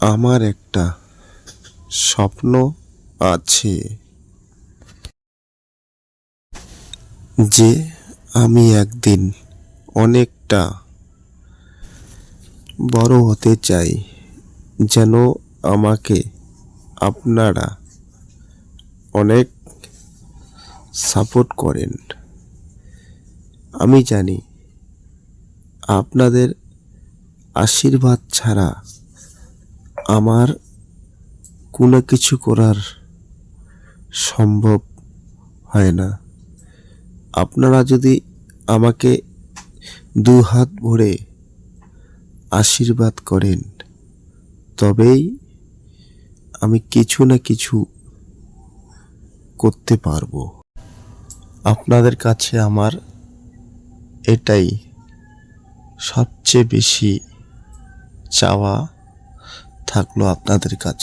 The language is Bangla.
আমার একটা স্বপ্ন আছে যে আমি একদিন অনেকটা বড় হতে চাই, যেন আমাকে আপনারা অনেক সাপোর্ট করেন। আমি জানি আপনাদের আশীর্বাদ ছাড়া আমার কোনো কিছু করার সম্ভব হয় না। আপনারা যদি আমাকে দু হাত ভরে আশীর্বাদ করেন, তবেই আমি কিছু না কিছু করতে পারবো। আপনাদের কাছে আমার এটাই সবচেয়ে বেশি চাওয়া থাকলো আপনাদের কাছে।